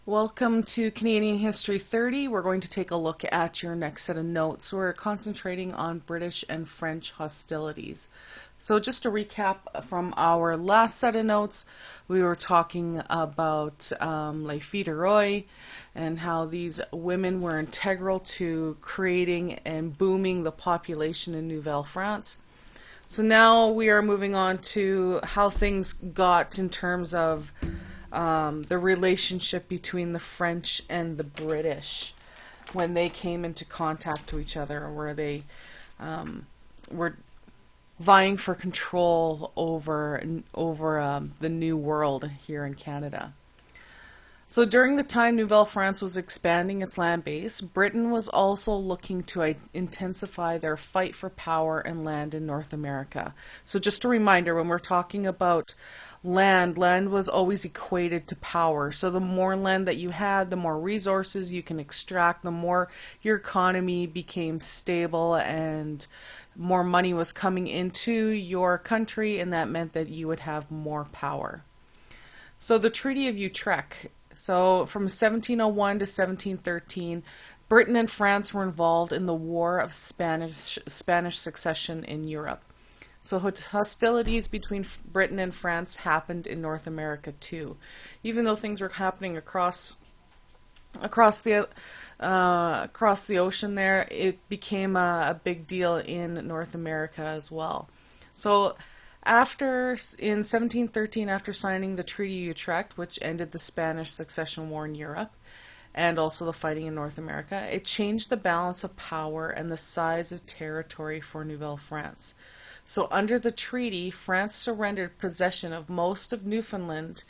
Welcome to Canadian History 30. We're going to take a look at your next set of notes. We're concentrating on British and French hostilities. So just to recap from our last set of notes, we were talking about Les Filles du Roi and how these women were integral to creating and booming the population in Nouvelle France. So now we are moving on to how things got in terms of the relationship between the French and the British when they came into contact to each other, where they were vying for control over the New World here in Canada. So during the time Nouvelle France was expanding its land base, Britain was also looking to intensify their fight for power and land in North America. So just a reminder, when we're talking about land was always equated to power. So the more land that you had, the more resources you can extract, the more your economy became stable and more money was coming into your country, and that meant that you would have more power. So the Treaty of Utrecht. So from 1701 to 1713, Britain and France were involved in the War of Spanish Succession in Europe. So hostilities between Britain and France happened in North America too. Even though things were happening across the ocean there, it became a big deal in North America as well. So in 1713, after signing the Treaty of Utrecht, which ended the Spanish Succession War in Europe, and also the fighting in North America, it changed the balance of power and the size of territory for Nouvelle France. So under the treaty, France surrendered possession of most of Newfoundland,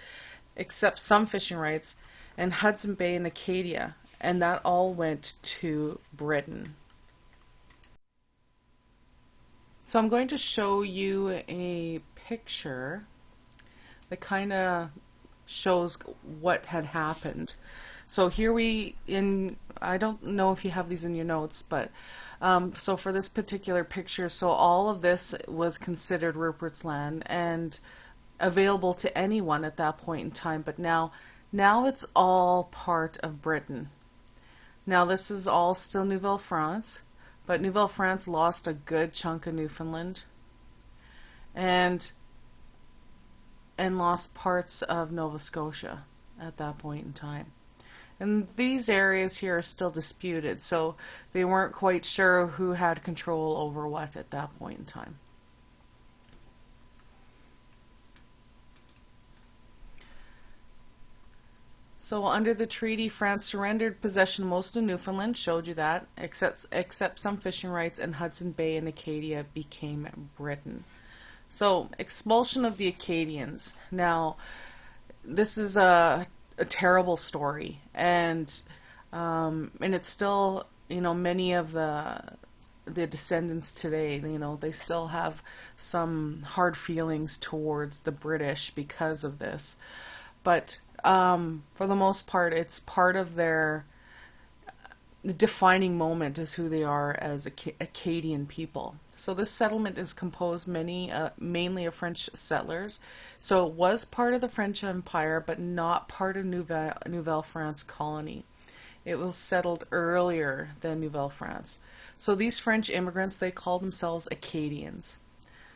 except some fishing rights, and Hudson Bay and Acadia, and that all went to Britain. So I'm going to show you a picture that kind of shows what had happened. So here I don't know if you have these in your notes, but so for this particular picture, so all of this was considered Rupert's Land and available to anyone at that point in time, but now it's all part of Britain. Now this is all still Nouvelle France, but Nouvelle France lost a good chunk of Newfoundland and lost parts of Nova Scotia at that point in time. And these areas here are still disputed, so they weren't quite sure who had control over what at that point in time. So under the treaty, France surrendered possession of most of Newfoundland, showed you that, except some fishing rights, and Hudson Bay and Acadia became Britain. So expulsion of the Acadians. Now, this is a terrible story, and it's still, many of the descendants today, they still have some hard feelings towards the British because of this, but for the most part, it's part of their defining moment as who they are as Acadian people. So this settlement is composed mainly of French settlers. So it was part of the French Empire, but not part of Nouvelle France colony. It was settled earlier than Nouvelle France. So these French immigrants, they called themselves Acadians.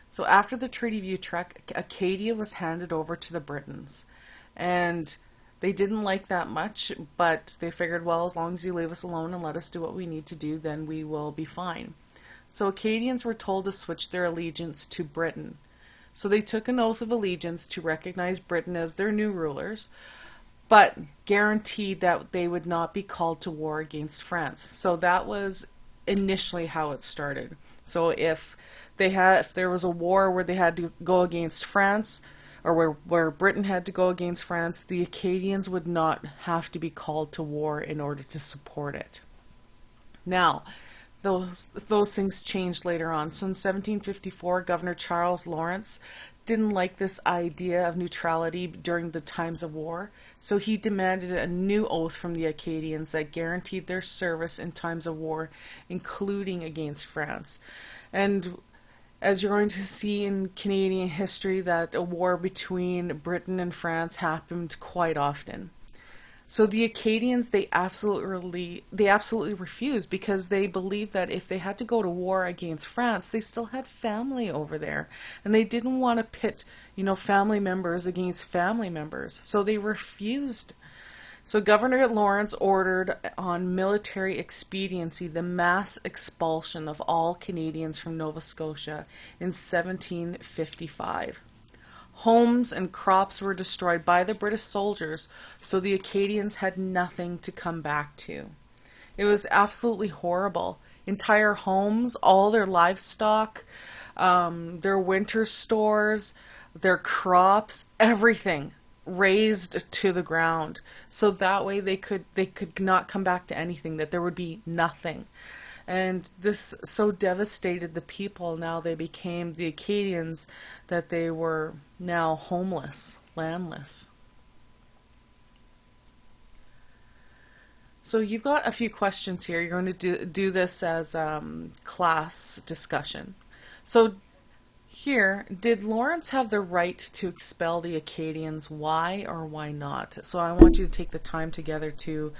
So after the Treaty of Utrecht, Acadia was handed over to the Britons. And they didn't like that much, but they figured, well, as long as you leave us alone and let us do what we need to do, then we will be fine. So Acadians were told to switch their allegiance to Britain. So they took an oath of allegiance to recognize Britain as their new rulers, but guaranteed that they would not be called to war against France. So that was initially how it started. So if there was a war where they had to go against France, or where Britain had to go against France, the Acadians would not have to be called to war in order to support it. Now, those things changed later on. So in 1754, Governor Charles Lawrence didn't like this idea of neutrality during the times of war, so he demanded a new oath from the Acadians that guaranteed their service in times of war, including against France. And as you're going to see in Canadian history, that a war between Britain and France happened quite often. So the Acadians, they absolutely refused because they believed that if they had to go to war against France, they still had family over there, and they didn't want to pit, family members against family members. So they refused. So Governor Lawrence ordered on military expediency the mass expulsion of all Canadians from Nova Scotia in 1755. Homes and crops were destroyed by the British soldiers, so the Acadians had nothing to come back to. It was absolutely horrible. Entire homes, all their livestock, their winter stores, their crops, everything razed to the ground. So that way they could not come back to anything, that there would be nothing. And this so devastated the people. Now they became the Acadians, that they were now homeless, landless. So you've got a few questions here. You're going to do this as class discussion. So here, did Lawrence have the right to expel the Acadians? Why or why not? So I want you to take the time together to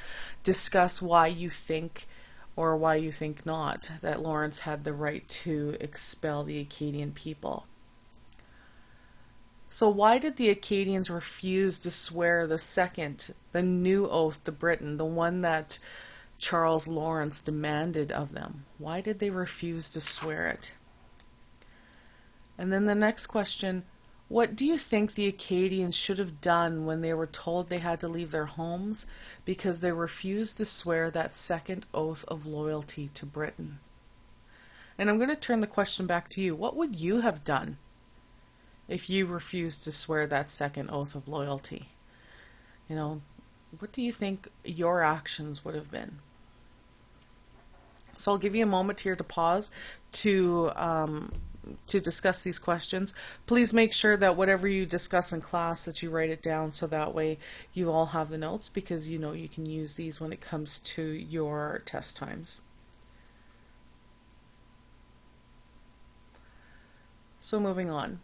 discuss why you think, or why you think not, that Lawrence had the right to expel the Acadian people. So why did the Acadians refuse to swear the new oath to Britain, the one that Charles Lawrence demanded of them? Why did they refuse to swear it? And then the next question, what do you think the Acadians should have done when they were told they had to leave their homes because they refused to swear that second oath of loyalty to Britain? And I'm going to turn the question back to you. What would you have done if you refused to swear that second oath of loyalty? What do you think your actions would have been? So I'll give you a moment here to pause to discuss these questions. Please make sure that whatever you discuss in class, that you write it down, so that way you all have the notes, because you can use these when it comes to your test times. So moving on.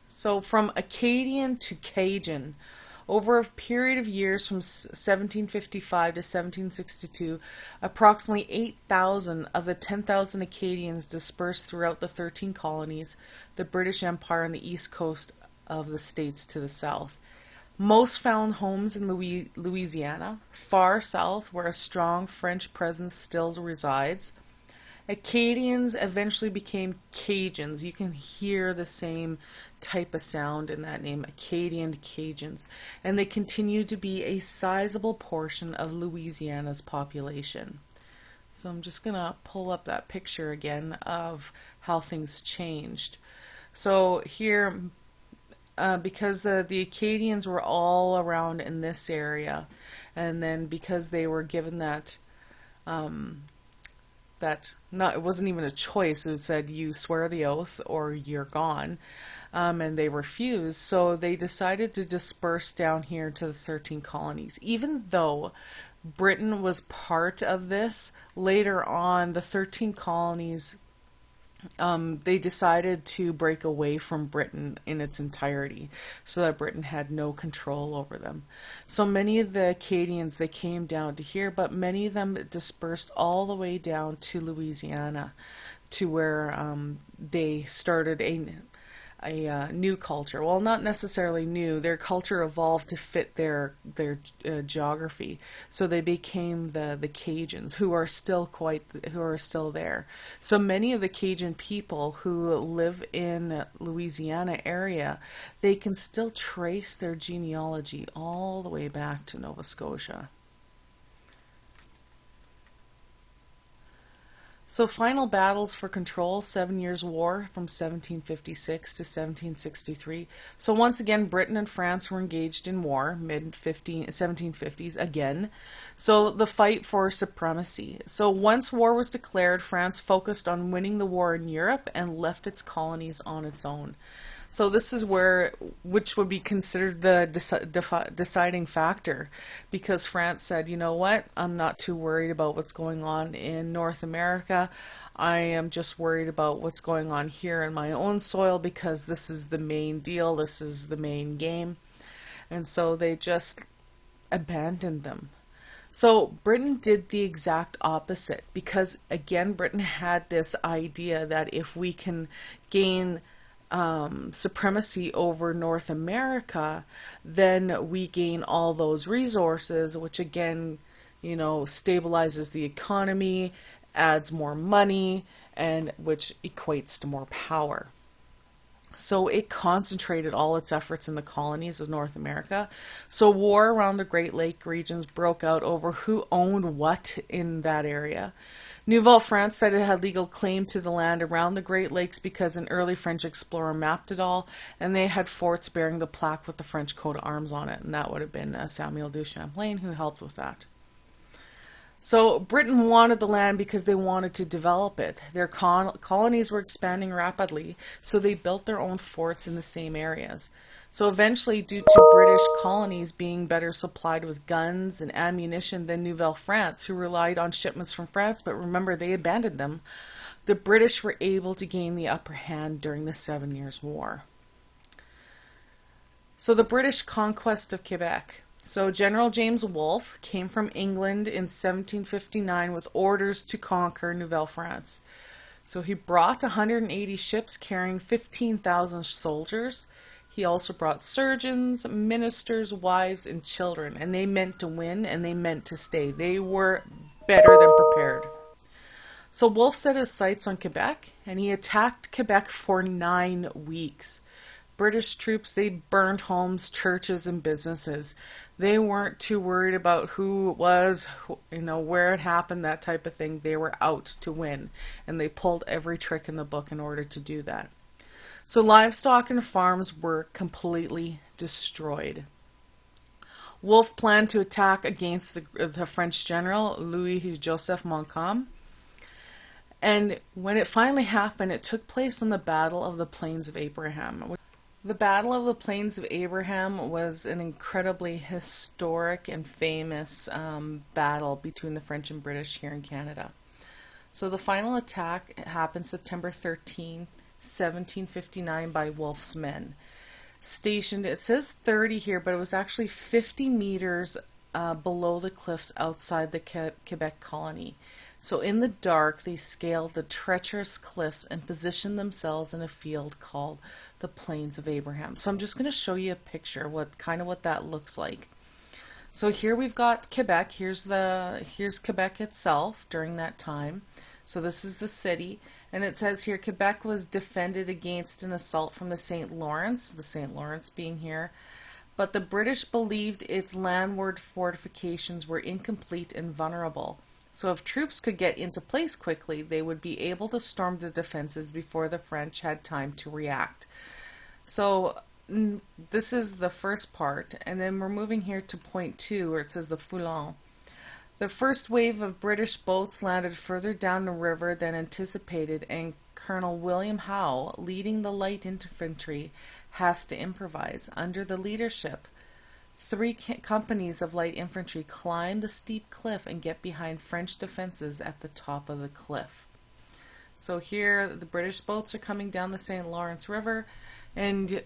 So from Acadian to Cajun, over a period of years from 1755 to 1762, approximately 8,000 of the 10,000 Acadians dispersed throughout the 13 colonies, the British Empire, and the east coast of the states to the south. Most found homes in Louisiana, far south, where a strong French presence still resides. Acadians eventually became Cajuns. You can hear the same type of sound in that name, Acadian Cajuns. And they continue to be a sizable portion of Louisiana's population. So I'm just going to pull up that picture again of how things changed. So here, because the Acadians were all around in this area, and then because they were given that it wasn't even a choice. It said you swear the oath or you're gone, and they refused. So they decided to disperse down here to the 13 colonies. Even though Britain was part of this, later on the 13 colonies, they decided to break away from Britain in its entirety, so that Britain had no control over them. So many of the Acadians, they came down to here, but many of them dispersed all the way down to Louisiana, to where they started a new culture. Well, not necessarily new. Their culture evolved to fit their geography. So they became the Cajuns, who are still there. So many of the Cajun people who live in Louisiana area, they can still trace their genealogy all the way back to Nova Scotia. So final battles for control, 7 Years' War from 1756 to 1763. So once again, Britain and France were engaged in war, mid-1750s again. So the fight for supremacy. So once war was declared, France focused on winning the war in Europe and left its colonies on its own. So this is which would be considered the deciding factor, because France said, you know what, I'm not too worried about what's going on in North America. I am just worried about what's going on here in my own soil, because this is the main deal, this is the main game. And so they just abandoned them. So Britain did the exact opposite because, again, Britain had this idea that if we can gain supremacy over North America, then we gain all those resources, which again, stabilizes the economy, adds more money, and which equates to more power. So it concentrated all its efforts in the colonies of North America. So war around the Great Lake regions broke out over who owned what in that area. Nouvelle France said it had legal claim to the land around the Great Lakes because an early French explorer mapped it all, and they had forts bearing the plaque with the French coat of arms on it, and that would have been Samuel du Champlain who helped with that. So Britain wanted the land because they wanted to develop it. Their colonies were expanding rapidly, so they built their own forts in the same areas. So eventually, due to British colonies being better supplied with guns and ammunition than Nouvelle France, who relied on shipments from France, but remember, they abandoned them, the British were able to gain the upper hand during the 7 Years' War. So the British conquest of Quebec. So General James Wolfe came from England in 1759 with orders to conquer Nouvelle France. So he brought 180 ships carrying 15,000 soldiers. He also brought surgeons, ministers, wives, and children, and they meant to win and they meant to stay. They were better than prepared. So Wolfe set his sights on Quebec, and he attacked Quebec for 9 weeks. British troops, they burned homes, churches, and businesses. They weren't too worried about who it was, where it happened, that type of thing. They were out to win, and they pulled every trick in the book in order to do that. So livestock and farms were completely destroyed. Wolfe planned to attack against the French general, Louis-Joseph Montcalm. And when it finally happened, it took place on the Battle of the Plains of Abraham. The Battle of the Plains of Abraham was an incredibly historic and famous battle between the French and British here in Canada. So the final attack happened September 13, 1759 by Wolfe's men. Stationed, it says 30 here, but it was actually 50 meters below the cliffs outside the Quebec colony. So in the dark, they scaled the treacherous cliffs and positioned themselves in a field called the Plains of Abraham. So I'm just going to show you a picture, what that looks like. So here we've got Quebec. Here's Quebec itself during that time. So this is the city, and it says here Quebec was defended against an assault from the St. Lawrence being here. But the British believed its landward fortifications were incomplete and vulnerable. So if troops could get into place quickly, they would be able to storm the defenses before the French had time to react. So this is the first part, and then we're moving here to point 2, where it says the Foulon. The first wave of British boats landed further down the river than anticipated, and Colonel William Howe, leading the light infantry, has to improvise. Under the leadership, 3 companies of light infantry climb the steep cliff and get behind French defenses at the top of the cliff. So here the British boats are coming down the St. Lawrence River, and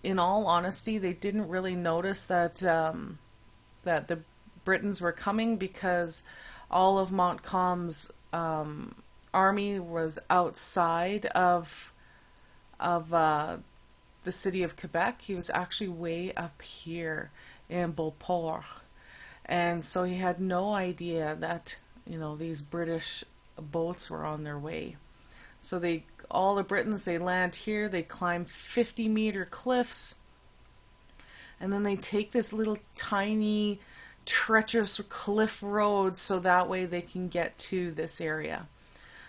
in all honesty, they didn't really notice that the Britons were coming because all of Montcalm's army was outside of the city of Quebec. He was actually way up here in Beauport, and so he had no idea that these British boats were on their way. So all the Britons, they land here, they climb 50-meter cliffs, and then they take this little tiny treacherous cliff road so that way they can get to this area.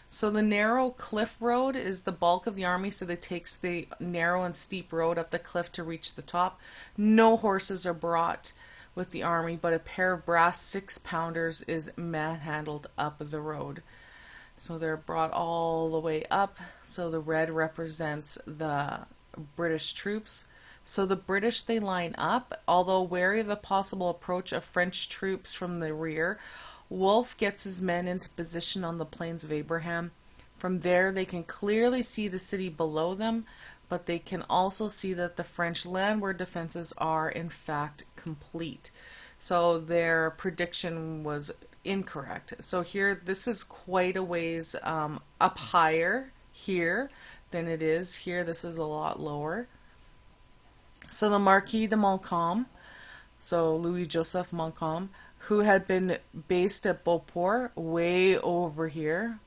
So the narrow cliff road is the bulk of the army, so they takes the narrow and steep road up the cliff to reach the top. No horses are brought with the army, but a pair of brass 6-pounders is manhandled up the road. So they're brought all the way up. So the red represents the British troops. So the British, they line up. Although wary of the possible approach of French troops from the rear, Wolfe gets his men into position on the Plains of Abraham. From there, they can clearly see the city below them, but they can also see that the French landward defenses are, in fact, complete. So their prediction was incorrect. So here, this is quite a ways up higher here than it is here. This is a lot lower. So the Marquis de Montcalm, so Louis Joseph Montcalm, who had been based at Beauport, way over here,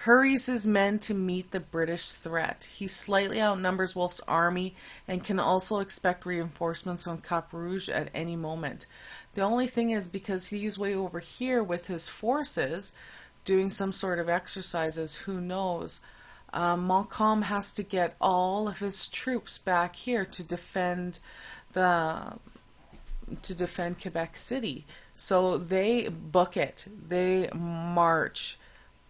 hurries his men to meet the British threat. He slightly outnumbers Wolfe's army and can also expect reinforcements on Cap Rouge at any moment. The only thing is, because he's way over here with his forces doing some sort of exercises, who knows, Montcalm has to get all of his troops back here to defend Quebec City. So they book it. They march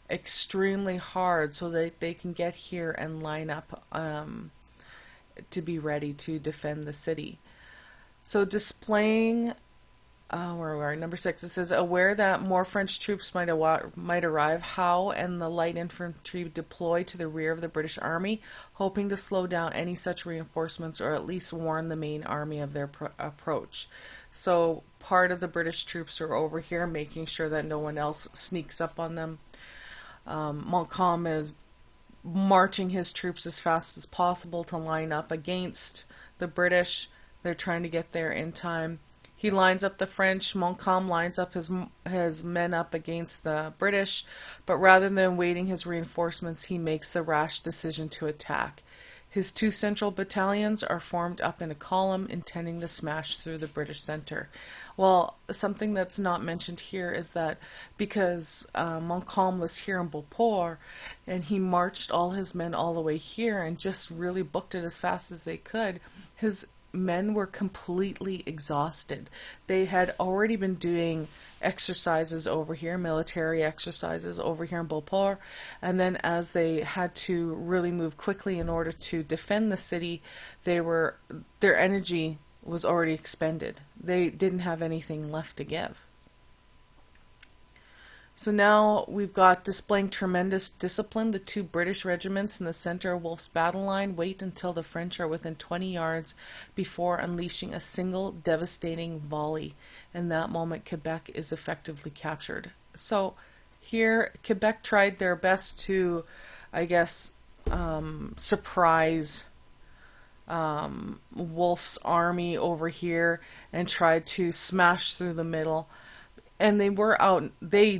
extremely hard so that they can get here and line up to be ready to defend the city. So displaying, where we are, number 6, it says, aware that more French troops might arrive, Howe and the light infantry deploy to the rear of the British army, hoping to slow down any such reinforcements or at least warn the main army of their approach. So part of the British troops are over here, making sure that no one else sneaks up on them. Montcalm is marching his troops as fast as possible to line up against the British. They're trying to get there in time. He lines up the French. Montcalm lines up his men up against the British, but rather than waiting his reinforcements, he makes the rash decision to attack. His 2 central battalions are formed up in a column, intending to smash through the British center. Well, something that's not mentioned here is that because Montcalm was here in Beauport, and he marched all his men all the way here and just really booked it as fast as they could, his men were completely exhausted. They had already been doing exercises over here, military exercises over here in Beauport, and then as they had to really move quickly in order to defend the city, their energy was already expended. They didn't have anything left to give. So now we've got, displaying tremendous discipline, the 2 British regiments in the center of Wolfe's battle line wait until the French are within 20 yards before unleashing a single devastating volley. In that moment, Quebec is effectively captured. So here, Quebec tried their best to, I guess, surprise Wolfe's army over here and tried to smash through the middle. And they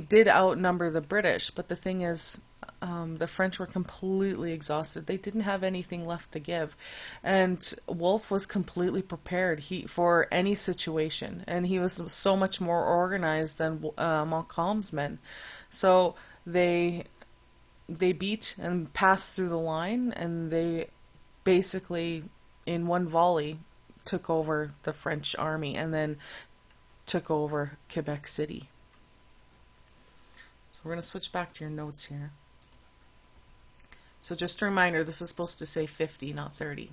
did outnumber the British, but the thing is, the French were completely exhausted. They didn't have anything left to give. And Wolfe was completely prepared for any situation. And he was so much more organized than Montcalm's men. So they beat and passed through the line, and they basically, in one volley, took over the French army and then took over Quebec City. So we're going to switch back to your notes here. So just a reminder, this is supposed to say 50, not 30.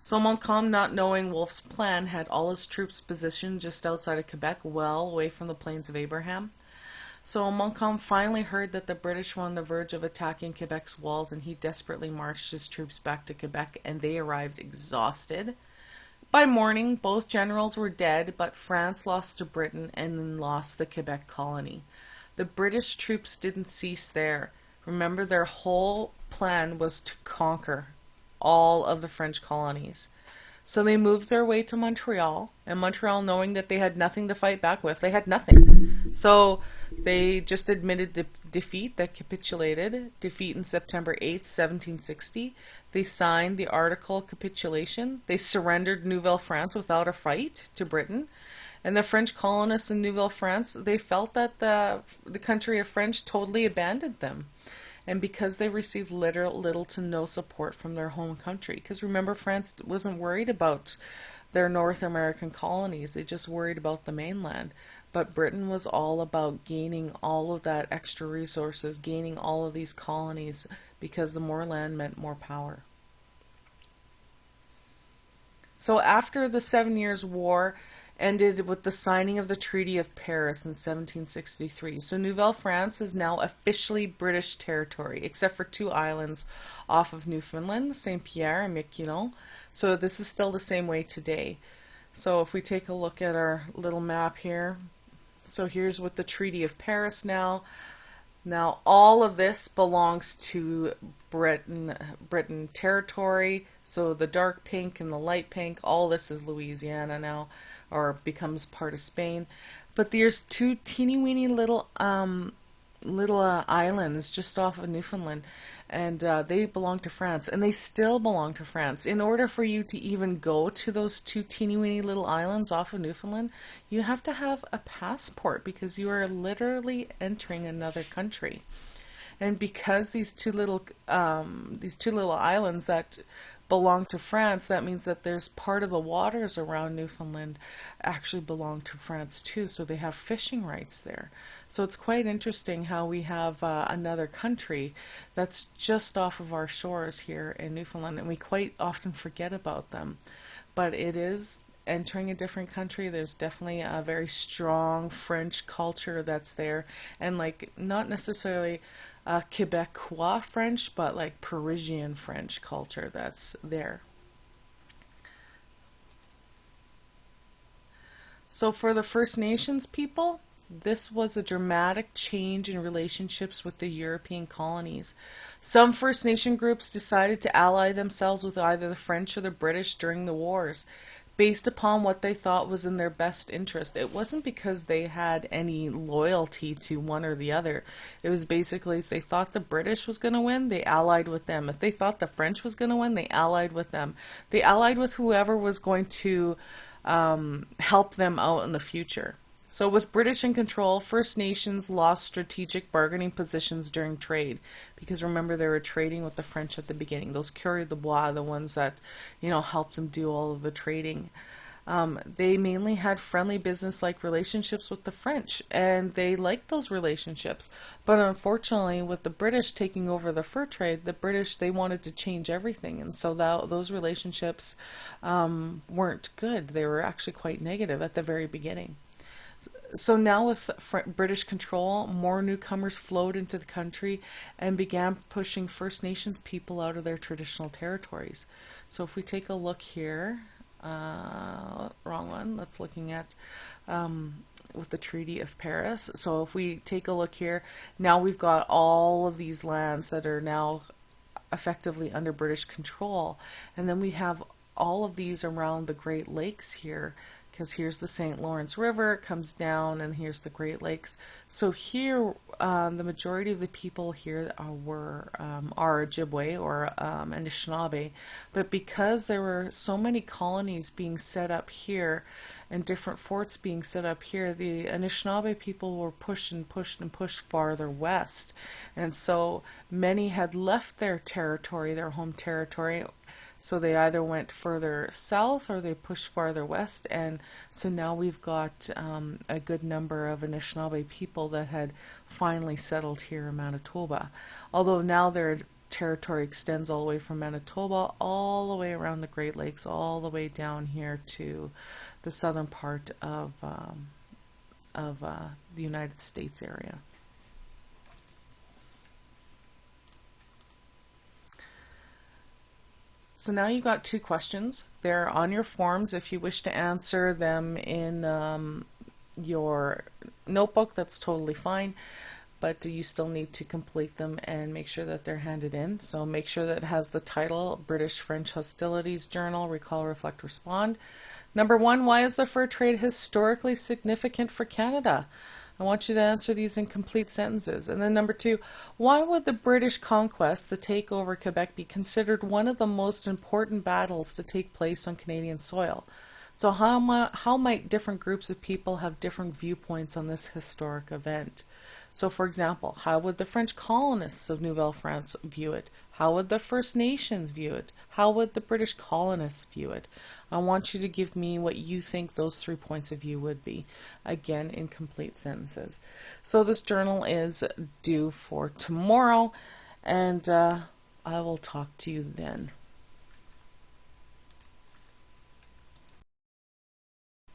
So Montcalm, not knowing Wolfe's plan, had all his troops positioned just outside of Quebec, well away from the Plains of Abraham. So Montcalm finally heard that the British were on the verge of attacking Quebec's walls, and he desperately marched his troops back to Quebec, and they arrived exhausted. By morning, both generals were dead, but France lost to Britain and then lost the Quebec colony. The British troops didn't cease there. Remember, their whole plan was to conquer all of the French colonies. So they moved their way to Montreal, and Montreal, knowing that they had nothing to fight back with, they had nothing. So they just admitted defeat, that capitulated, defeat in September 8th, 1760. They signed the article of capitulation. They surrendered Nouvelle France without a fight to Britain. And the French colonists in Nouvelle France, they felt that the country of French totally abandoned them. And because they received little to no support from their home country. Because remember, France wasn't worried about their North American colonies. They just worried about the mainland. But Britain was all about gaining all of that extra resources, gaining all of these colonies, because the more land meant more power. So after the 7 Years' War ended with the signing of the Treaty of Paris in 1763. So Nouvelle France is now officially British territory, except for 2 islands off of Newfoundland, Saint Pierre and Miquelon. So this is still the same way today. So if we take a look at our little map here, so here's with the Treaty of Paris now. Now all of this belongs to Britain territory. So the dark pink and the light pink, all this is Louisiana now, or becomes part of Spain. But there's two teeny weeny little islands just off of Newfoundland, and they belong to France, and they still belong to France. In order for you to even go to those two teeny weeny little islands off of Newfoundland, you have to have a passport because you are literally entering another country. And because these two little islands that belong to France, that means that there's part of the waters around Newfoundland actually belong to France too, so they have fishing rights there. So it's quite interesting how we have another country that's just off of our shores here in Newfoundland, and we quite often forget about them. But it is entering a different country. There's definitely a very strong French culture that's there, and like not necessarily Quebecois French, but like Parisian French culture that's there. So for the First Nations people, this was a dramatic change in relationships with the European colonies. Some First Nation groups decided to ally themselves with either the French or the British during the wars, based upon what they thought was in their best interest. It wasn't because they had any loyalty to one or the other. It was basically if they thought the British was going to win, they allied with them. If they thought the French was going to win, they allied with them. They allied with whoever was going to help them out in the future. So with British in control, First Nations lost strategic bargaining positions during trade, because remember they were trading with the French at the beginning. Those coureurs de bois, the ones that, helped them do all of the trading. They mainly had friendly business-like relationships with the French, and they liked those relationships. But unfortunately, with the British taking over the fur trade, the British, they wanted to change everything, and so those relationships weren't good. They were actually quite negative at the very beginning. So now with British control, more newcomers flowed into the country and began pushing First Nations people out of their traditional territories. So if we take a look here, wrong one, that's looking at with the Treaty of Paris. So if we take a look here, now we've got all of these lands that are now effectively under British control. And then we have all of these around the Great Lakes here, because here's the St. Lawrence River, it comes down, and here's the Great Lakes. So here, the majority of the people here are Ojibwe or Anishinaabe, but because there were so many colonies being set up here and different forts being set up here, the Anishinaabe people were pushed and pushed and pushed farther west, and so many had left their territory, their home territory. So they either went further south or they pushed farther west, and so now we've got a good number of Anishinaabe people that had finally settled here in Manitoba. Although now their territory extends all the way from Manitoba all the way around the Great Lakes, all the way down here to the southern part of the United States area. So now you've got two questions. They're on your forms. If you wish to answer them in your notebook, that's totally fine. But you still need to complete them and make sure that they're handed in. So make sure that it has the title, British-French Hostilities Journal, Recall, Reflect, Respond. Number one, why is the fur trade historically significant for Canada? I want you to answer these in complete sentences. And then number two, why would the British conquest, the takeover of Quebec, be considered one of the most important battles to take place on Canadian soil? So how might different groups of people have different viewpoints on this historic event? So for example, how would the French colonists of Nouvelle-France view it? How would the First Nations view it? How would the British colonists view it? I want you to give me what you think those 3 points of view would be, again in complete sentences. So this journal is due for tomorrow, and I will talk to you then.